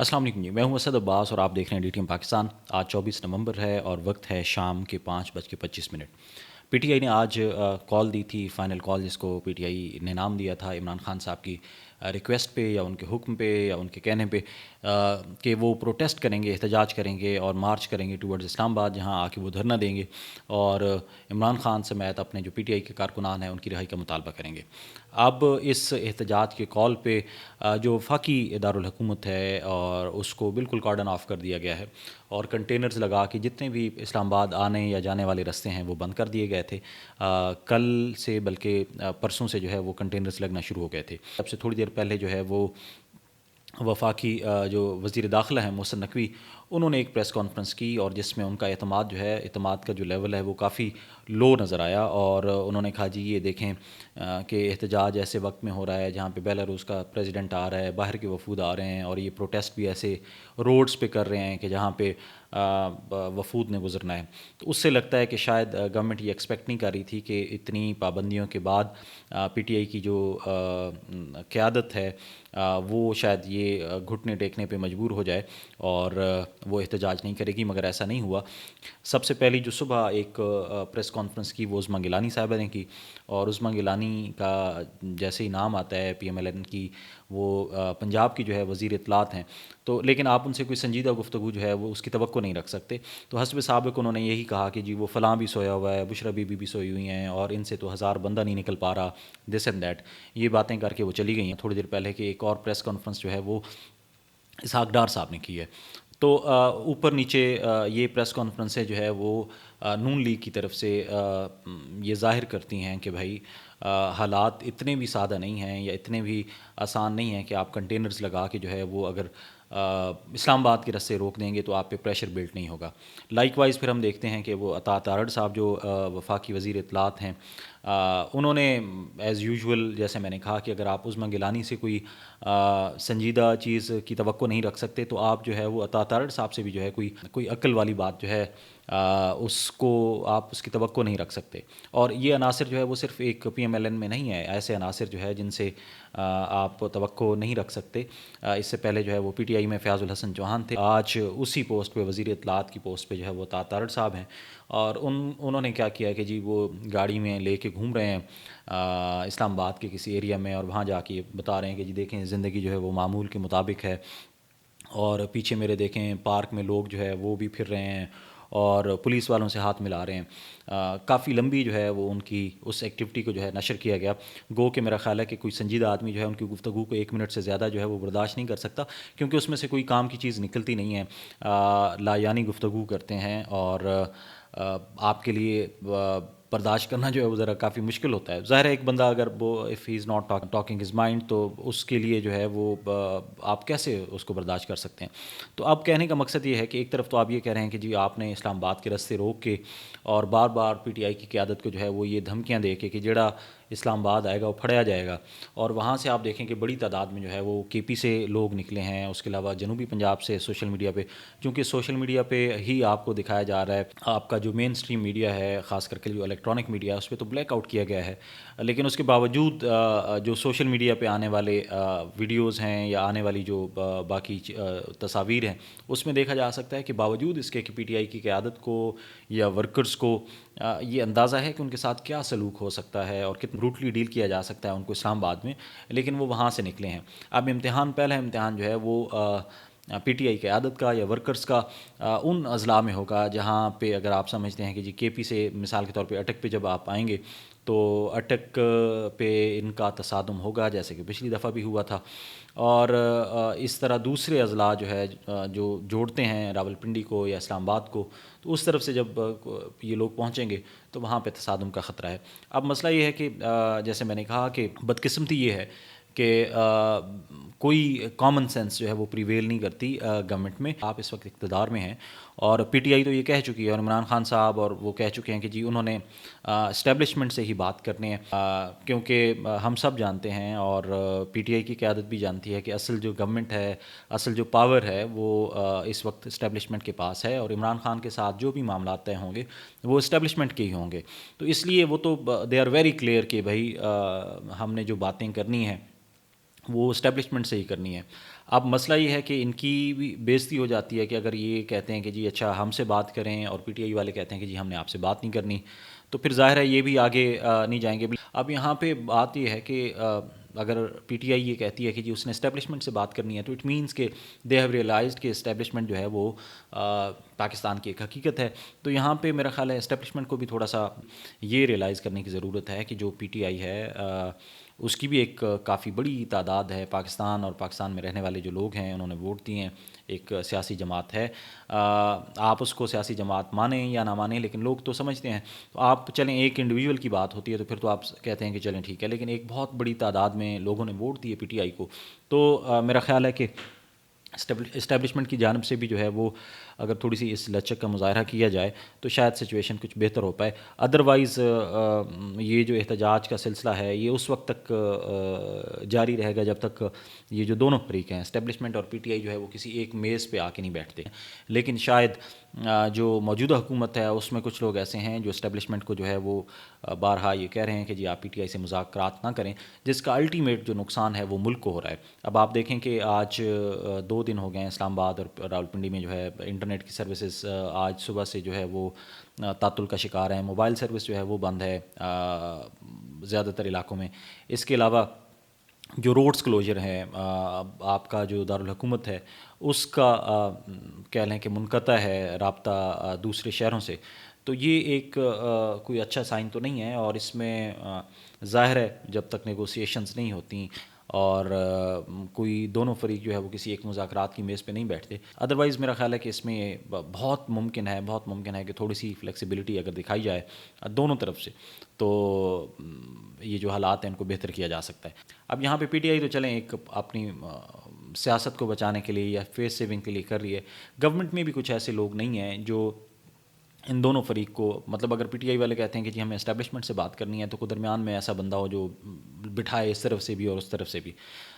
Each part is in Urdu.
السلام علیکم جی، میں ہوں اسد عباس اور آپ دیکھ رہے ہیں ڈی ٹی ایم پاکستان۔ آج 24 نومبر ہے اور وقت ہے شام کے 5:25۔ پی ٹی آئی نے آج کال دی تھی، فائنل کال جس کو پی ٹی آئی نے نام دیا تھا عمران خان صاحب کی ریکویسٹ پہ یا ان کے حکم پہ یا ان کے کہنے پہ، کہ وہ پروٹیسٹ کریں گے، احتجاج کریں گے اور مارچ کریں گے ٹورڈز اسلام آباد، جہاں آ کے وہ دھرنا دیں گے اور عمران خان سمیت اپنے جو پی ٹی آئی کے کارکنان ہیں ان کی رہائی کا مطالبہ کریں گے۔ اب اس احتجاج کے کال پہ جو وفاقی دارالحکومت ہے اور اس کو بالکل کارڈن آف کر دیا گیا ہے اور کنٹینرز لگا کے جتنے بھی اسلام آباد آنے یا جانے والے راستے ہیں وہ بند کر دیے گئے تھے۔ کل سے بلکہ پرسوں سے جو ہے وہ کنٹینرز لگنا شروع ہو گئے تھے۔ اب سے تھوڑی دیر پہلے جو ہے وہ وفاقی جو وزیر داخلہ ہیں محسن نقوی، انہوں نے ایک پریس کانفرنس کی اور جس میں ان کا اعتماد کا جو لیول ہے وہ کافی لو نظر آیا، اور انہوں نے کہا جی یہ دیکھیں کہ احتجاج ایسے وقت میں ہو رہا ہے جہاں پہ بیلاروس کا پریزیڈنٹ آ رہا ہے، باہر کے وفود آ رہے ہیں، اور یہ پروٹیسٹ بھی ایسے روڈز پہ کر رہے ہیں کہ جہاں پہ وفود نے گزرنا ہے۔ تو اس سے لگتا ہے کہ شاید گورنمنٹ یہ ایکسپیکٹ نہیں کر رہی تھی کہ اتنی پابندیوں کے بعد پی ٹی آئی کی جو قیادت ہے وہ شاید یہ گھٹنے ٹیکنے پہ مجبور ہو جائے اور وہ احتجاج نہیں کرے گی، مگر ایسا نہیں ہوا۔ سب سے پہلی جو صبح ایک پریس کانفرنس کی وہ عظمیٰ گیلانی صاحبہ نے کی، اور عظمیٰ گیلانی کا جیسے ہی نام آتا ہے پی ایم ایل این کی، وہ پنجاب کی جو ہے وزیر اطلاعات ہیں، تو لیکن آپ ان سے کوئی سنجیدہ گفتگو جو ہے وہ اس کی توقع نہیں رکھ سکتے۔ تو حسب سابق انہوں نے یہی کہا کہ جی وہ فلاں بھی سویا ہوا ہے، بشرا بی بی بھی سوئی ہوئی ہیں، اور ان سے تو 1000 بندہ نہیں نکل پا رہا، دس اینڈ دیٹ، یہ باتیں کر کے وہ چلی گئی ہیں۔ تھوڑی دیر پہلے کہ ایک اور پریس کانفرنس جو ہے وہ اسحاق ڈار صاحب نے کی ہے۔ تو اوپر نیچے یہ پریس کانفرنسیں جو ہے وہ نون لیگ کی طرف سے یہ ظاہر کرتی ہیں کہ بھائی حالات اتنے بھی سادہ نہیں ہیں یا اتنے بھی آسان نہیں ہیں کہ آپ کنٹینرز لگا کے جو ہے وہ اگر اسلام آباد کے رستے روک دیں گے تو آپ پہ پریشر بلٹ نہیں ہوگا۔ لائک وائز پھر ہم دیکھتے ہیں کہ وہ عطا تارڑ صاحب جو وفاقی وزیر اطلاعات ہیں، انہوں نے ایز یوزول جیسے میں نے کہا کہ اگر آپ عظمیٰ گیلانی سے کوئی سنجیدہ چیز کی توقع نہیں رکھ سکتے تو آپ جو ہے وہ عطا تارڑ صاحب سے بھی جو ہے کوئی عقل والی بات جو ہے اس کو آپ اس کی توقع نہیں رکھ سکتے۔ اور یہ عناصر جو ہے وہ صرف ایک پی ایم ایل این میں نہیں ہے، ایسے عناصر جو ہے جن سے آپ توقع نہیں رکھ سکتے۔ اس سے پہلے جو ہے وہ پی ٹی آئی میں فیاض الحسن چوہان تھے، آج اسی پوسٹ پہ وزیر اطلاعات کی پوسٹ پہ جو ہے وہ عطا تارڑ صاحب ہیں، اور انہوں نے کیا کیا کہ جی وہ گاڑی میں لے کے گھوم رہے ہیں اسلام آباد کے کسی ایریا میں، اور وہاں جا کے بتا رہے ہیں کہ جی دیکھیں زندگی جو ہے وہ معمول کے مطابق ہے، اور پیچھے میرے دیکھیں پارک میں لوگ جو ہے وہ بھی پھر رہے ہیں اور پولیس والوں سے ہاتھ ملا رہے ہیں۔ کافی لمبی جو ہے وہ ان کی اس ایکٹیویٹی کو جو ہے نشر کیا گیا، گو کہ میرا خیال ہے کہ کوئی سنجیدہ آدمی جو ہے ان کی گفتگو کو 1 منٹ سے زیادہ جو ہے وہ برداشت نہیں کر سکتا، کیونکہ اس میں سے کوئی کام کی چیز نکلتی نہیں ہے، لا یعنی گفتگو کرتے ہیں، اور آپ کے لیے برداشت کرنا جو ہے وہ ذرا کافی مشکل ہوتا ہے۔ ظاہر ہے ایک بندہ اگر وہ if he is not talking his mind تو اس کے لیے جو ہے وہ آپ کیسے اس کو برداشت کر سکتے ہیں۔ تو اب کہنے کا مقصد یہ ہے کہ ایک طرف تو آپ یہ کہہ رہے ہیں کہ جی آپ نے اسلام آباد کے رستے روک کے اور بار بار پی ٹی آئی کی قیادت کو جو ہے وہ یہ دھمکیاں دے کے کہ جڑا اسلام آباد آئے گا وہ پھڑیا جائے گا، اور وہاں سے آپ دیکھیں کہ بڑی تعداد میں جو ہے وہ کے پی سے لوگ نکلے ہیں، اس کے علاوہ جنوبی پنجاب سے سوشل میڈیا پہ، چونکہ سوشل میڈیا پہ ہی آپ کو دکھایا جا رہا ہے، آپ کا جو مین اسٹریم میڈیا ہے خاص کر کے جو الیکٹرانک میڈیا ہے اس پہ تو بلیک آؤٹ کیا گیا ہے، لیکن اس کے باوجود جو سوشل میڈیا پہ آنے والے ویڈیوز ہیں یا آنے والی جو باقی تصاویر ہیں اس میں دیکھا جا سکتا ہے کہ باوجود اس کے کہ پی ٹی آئی کی قیادت کو یا ورکرز کو یہ اندازہ ہے کہ ان کے ساتھ کیا سلوک ہو سکتا ہے اور کتنا بروٹلی ڈیل کیا جا سکتا ہے ان کو اسلام آباد میں، لیکن وہ وہاں سے نکلے ہیں۔ اب پہلا امتحان جو ہے وہ پی ٹی آئی قیادت کا یا ورکرز کا ان اضلاع میں ہوگا جہاں پہ اگر آپ سمجھتے ہیں کہ جی کے پی سے مثال کے طور پہ اٹک پہ جب آپ آئیں گے تو اٹک پہ ان کا تصادم ہوگا جیسے کہ پچھلی دفعہ بھی ہوا تھا، اور اس طرح دوسرے اضلاع جو ہے جو جوڑتے ہیں راولپنڈی کو یا اسلام آباد کو، تو اس طرف سے جب یہ لوگ پہنچیں گے تو وہاں پہ تصادم کا خطرہ ہے۔ اب مسئلہ یہ ہے کہ جیسے میں نے کہا کہ بدقسمتی یہ ہے کہ کوئی کامن سینس جو ہے وہ پریویل نہیں کرتی گورنمنٹ میں۔ آپ اس وقت اقتدار میں ہیں اور پی ٹی آئی تو یہ کہہ چکی ہے، اور عمران خان صاحب اور وہ کہہ چکے ہیں کہ جی انہوں نے اسٹیبلشمنٹ سے ہی بات کرنی ہے، کیونکہ ہم سب جانتے ہیں اور پی ٹی آئی کی قیادت بھی جانتی ہے کہ اصل جو گورنمنٹ ہے، اصل جو پاور ہے وہ اس وقت اسٹیبلشمنٹ کے پاس ہے، اور عمران خان کے ساتھ جو بھی معاملات طے ہوں گے وہ اسٹیبلشمنٹ کے ہی ہوں گے۔ تو اس لیے وہ تو دے آر ویری کلیئر کہ بھائی ہم نے جو باتیں کرنی ہیں وہ اسٹیبلشمنٹ سے ہی کرنی ہے۔ اب مسئلہ یہ ہے کہ ان کی بھی بےزتی ہو جاتی ہے کہ اگر یہ کہتے ہیں کہ جی اچھا ہم سے بات کریں اور پی ٹی آئی والے کہتے ہیں کہ جی ہم نے آپ سے بات نہیں کرنی، تو پھر ظاہر ہے یہ بھی آگے نہیں جائیں گے۔ اب یہاں پہ بات یہ ہے کہ اگر پی ٹی آئی یہ کہتی ہے کہ جی اس نے اسٹیبلشمنٹ سے بات کرنی ہے، تو اٹ مینس کہ دے ہیو ریئلائزڈ کہ اسٹیبلشمنٹ جو ہے وہ پاکستان کی ایک حقیقت ہے۔ تو یہاں پہ میرا خیال ہے اسٹیبلشمنٹ کو بھی تھوڑا سا یہ ریئلائز کرنے کی ضرورت ہے کہ جو پی ٹی آئی ہے اس کی بھی ایک کافی بڑی تعداد ہے پاکستان، اور پاکستان میں رہنے والے جو لوگ ہیں انہوں نے ووٹ دیے ہیں، ایک سیاسی جماعت ہے۔ آپ اس کو سیاسی جماعت مانیں یا نہ مانیں، لیکن لوگ تو سمجھتے ہیں۔ تو آپ چلیں ایک انڈیویجول کی بات ہوتی ہے تو پھر تو آپ کہتے ہیں کہ چلیں ٹھیک ہے، لیکن ایک بہت بڑی تعداد میں لوگوں نے ووٹ دیے پی ٹی آئی کو، تو میرا خیال ہے کہ اسٹیبلشمنٹ کی جانب سے بھی جو ہے وہ اگر تھوڑی سی اس لچک کا مظاہرہ کیا جائے تو شاید سچویشن کچھ بہتر ہو پائے۔ ادروائز یہ جو احتجاج کا سلسلہ ہے یہ اس وقت تک جاری رہے گا جب تک یہ جو دونوں فریق ہیں اسٹیبلشمنٹ اور پی ٹی آئی جو ہے وہ کسی ایک میز پہ آ کے نہیں بیٹھتے۔ لیکن شاید جو موجودہ حکومت ہے اس میں کچھ لوگ ایسے ہیں جو اسٹیبلشمنٹ کو جو ہے وہ بارہا یہ کہہ رہے ہیں کہ جی آپ پی ٹی آئی سے مذاکرات نہ کریں، جس کا الٹیمیٹ جو نقصان ہے وہ ملک کو ہو رہا ہے۔ اب آپ دیکھیں کہ آج 2 دن ہو گئے ہیں اسلام آباد اور راولپنڈی میں جو ہے انٹرنیٹ کی سروسز آج صبح سے جو ہے وہ تعطل کا شکار ہیں، موبائل سروس جو ہے وہ بند ہے زیادہ تر علاقوں میں۔ اس کے علاوہ جو روڈز کلوجر ہیں، آپ کا جو دارالحکومت ہے اس کا کہہ لیں کہ منقطع ہے رابطہ دوسرے شہروں سے، تو یہ ایک کوئی اچھا سائن تو نہیں ہے، اور اس میں ظاہر ہے جب تک نیگوسیشنز نہیں ہوتی اور کوئی دونوں فریق جو ہے وہ کسی ایک مذاکرات کی میز پہ نہیں بیٹھتے، ادروائز میرا خیال ہے کہ اس میں بہت ممکن ہے کہ تھوڑی سی فلیکسیبلٹی اگر دکھائی جائے دونوں طرف سے تو یہ جو حالات ہیں ان کو بہتر کیا جا سکتا ہے۔ اب یہاں پہ پی ٹی آئی تو چلیں ایک اپنی سیاست کو بچانے کے لیے یا فیس سیونگ کے لیے کر رہی ہے، گورنمنٹ میں بھی کچھ ایسے لوگ نہیں ہیں جو ان دونوں فریق کو، مطلب اگر پی ٹی آئی والے کہتے ہیں کہ جی ہمیں اسٹیبلشمنٹ سے بات کرنی ہے تو کوئی درمیان میں ایسا بندہ ہو جو بٹھائے اس طرف سے بھی اور اس طرف سے بھی۔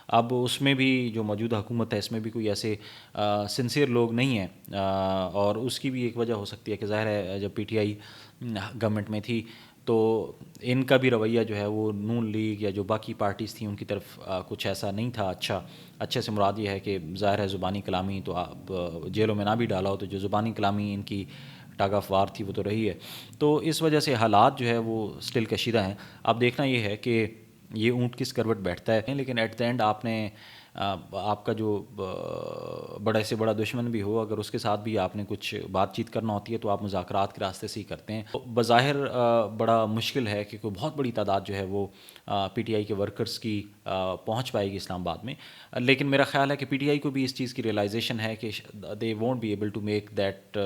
اب اس میں بھی جو موجودہ حکومت ہے اس میں بھی کوئی ایسے سنسیئر لوگ نہیں ہیں، اور اس کی بھی ایک وجہ ہو سکتی ہے کہ ظاہر ہے جب پی ٹی آئی گورنمنٹ میں تھی تو ان کا بھی رویہ جو ہے وہ نون لیگ یا جو باقی پارٹیز تھیں ان کی طرف کچھ ایسا نہیں تھا اچھے سے مراد یہ ہے کہ ظاہر ہے زبانی کلامی تو آپ جیلوں میں نہ بھی ڈالا ہو تو جو زبانی کلامی ان کی ٹاگ آف وار تھی وہ تو رہی ہے، تو اس وجہ سے حالات جو ہے وہ سٹل کشیدہ ہیں۔ اب دیکھنا یہ ہے کہ یہ اونٹ کس کروٹ بیٹھتا ہے، لیکن ایٹ دا اینڈ آپ نے آپ کا جو بڑے سے بڑا دشمن بھی ہو اگر اس کے ساتھ بھی آپ نے کچھ بات چیت کرنا ہوتی ہے تو آپ مذاکرات کے راستے سے ہی کرتے ہیں۔ بظاہر بڑا مشکل ہے کہ کوئی بہت بڑی تعداد جو ہے وہ پی ٹی آئی کے ورکرز کی پہنچ پائے گی اسلام آباد میں، لیکن میرا خیال ہے کہ پی ٹی آئی کو بھی اس چیز کی ریئلائزیشن ہے کہ they won't be able to make that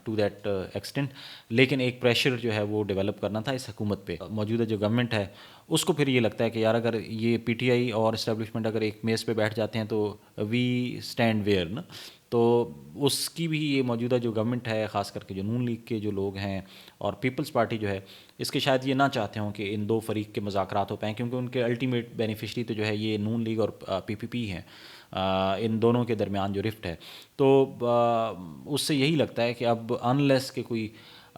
to that extent, لیکن ایک پریشر جو ہے وہ ڈیولپ کرنا تھا اس حکومت پہ۔ موجودہ جو گورنمنٹ ہے اس کو پھر یہ لگتا ہے کہ یار اگر یہ پی ٹی آئی اور اسٹیبلشمنٹ اگر ایک میز پہ بیٹھ جاتے ہیں تو وی اسٹینڈ ویئر نا، تو اس کی بھی یہ موجودہ جو گورنمنٹ ہے خاص کر کے جو نون لیگ کے جو لوگ ہیں اور پیپلز پارٹی جو ہے اس کے شاید یہ نہ چاہتے ہوں کہ ان دو فریق کے مذاکرات ہو پائیں، کیونکہ ان کے الٹیمیٹ بینیفیشری تو جو ہے یہ نون لیگ اور پی پی پی ہیں، ان دونوں کے درمیان جو رفٹ ہے، تو اس سے یہی لگتا ہے کہ اب انلیس کہ کوئی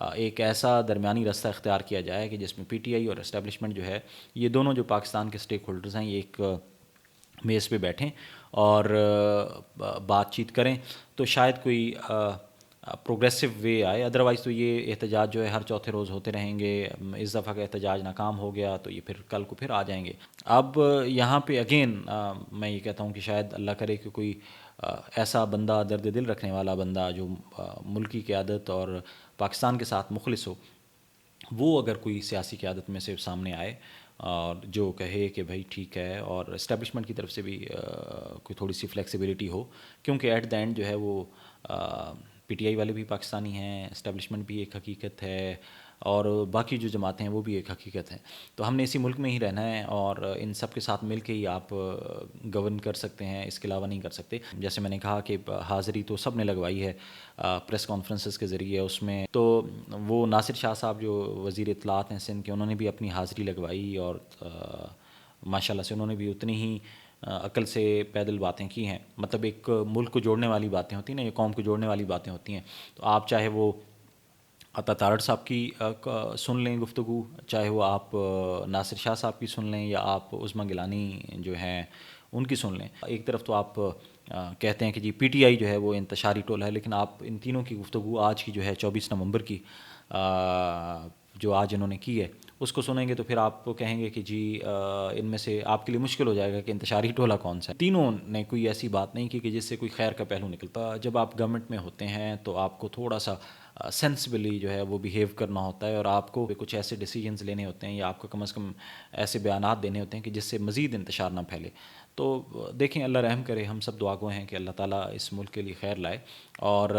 ایک ایسا درمیانی راستہ اختیار کیا جائے کہ جس میں پی ٹی آئی اور اسٹیبلشمنٹ جو ہے یہ دونوں جو پاکستان کے اسٹیک ہولڈرز ہیں یہ ایک میز پہ بیٹھیں اور بات چیت کریں تو شاید کوئی پروگریسو وے آئے، ادروائز تو یہ احتجاج جو ہے ہر چوتھے روز ہوتے رہیں گے، اس دفعہ کا احتجاج ناکام ہو گیا تو یہ پھر کل کو پھر آ جائیں گے۔ اب یہاں پہ اگین میں یہ کہتا ہوں کہ شاید اللہ کرے کہ کوئی ایسا بندہ درد دل رکھنے والا بندہ جو ملک کی قیادت اور پاکستان کے ساتھ مخلص ہو، وہ اگر کوئی سیاسی قیادت میں سے سامنے آئے اور جو کہے کہ بھائی ٹھیک ہے، اور اسٹیبلشمنٹ کی طرف سے بھی کوئی تھوڑی سی فلیکسیبلٹی ہو، کیونکہ ایٹ دا اینڈ جو ہے وہ پی ٹی آئی والے بھی پاکستانی ہیں، اسٹیبلشمنٹ بھی ایک حقیقت ہے اور باقی جو جماعتیں ہیں وہ بھی ایک حقیقت ہیں، تو ہم نے اسی ملک میں ہی رہنا ہے اور ان سب کے ساتھ مل کے ہی آپ گورن کر سکتے ہیں، اس کے علاوہ نہیں کر سکتے۔ جیسے میں نے کہا کہ حاضری تو سب نے لگوائی ہے پریس کانفرنسز کے ذریعے، اس میں تو وہ ناصر شاہ صاحب جو وزیر اطلاعات ہیں سندھ کے انہوں نے بھی اپنی حاضری لگوائی اور ماشاء اللہ سے انہوں نے بھی اتنی ہی عقل سے پیدل باتیں کی ہیں، مطلب ایک ملک کو جوڑنے والی باتیں ہوتی ہیں نا، یہ قوم کو جوڑنے والی باتیں ہوتی ہیں، تو آپ چاہے وہ عطا تارڑ صاحب کی سن لیں گفتگو، چاہے وہ آپ ناصر شاہ صاحب کی سن لیں، یا آپ عظمیٰ گیلانی جو ہیں ان کی سن لیں. ایک طرف تو آپ کہتے ہیں کہ جی پی ٹی آئی جو ہے وہ انتشاری ٹولہ ہے، لیکن آپ ان تینوں کی گفتگو آج کی جو ہے 24 نومبر کی جو آج انہوں نے کی ہے اس کو سنیں گے تو پھر آپ کو کہیں گے کہ جی ان میں سے آپ کے لیے مشکل ہو جائے گا کہ انتشاری ٹولہ کون سا ہے. تینوں نے کوئی ایسی بات نہیں کی کہ جس سے کوئی خیر کا پہلو نکلتا. جب آپ گورنمنٹ میں ہوتے ہیں تو آپ کو تھوڑا سا سینسبلی جو ہے وہ بیہیو کرنا ہوتا ہے، اور آپ کو کچھ ایسے ڈیسیجنز لینے ہوتے ہیں یا آپ کو کم از کم ایسے بیانات دینے ہوتے ہیں کہ جس سے مزید انتشار نہ پھیلے. تو دیکھیں اللہ رحم کرے، ہم سب دعا گو ہیں کہ اللہ تعالیٰ اس ملک کے لیے خیر لائے، اور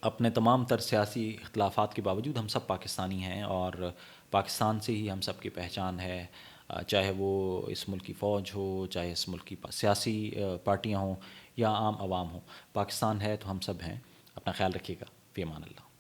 اپنے تمام تر سیاسی اختلافات کے باوجود ہم سب پاکستانی ہیں، اور پاکستان سے ہی ہم سب کی پہچان ہے. چاہے وہ اس ملک کی فوج ہو، چاہے اس ملک کی سیاسی پارٹیاں ہوں یا عام عوام ہوں، پاکستان ہے تو ہم سب ہیں. اپنا خیال رکھیے گا. فی امان اللہ.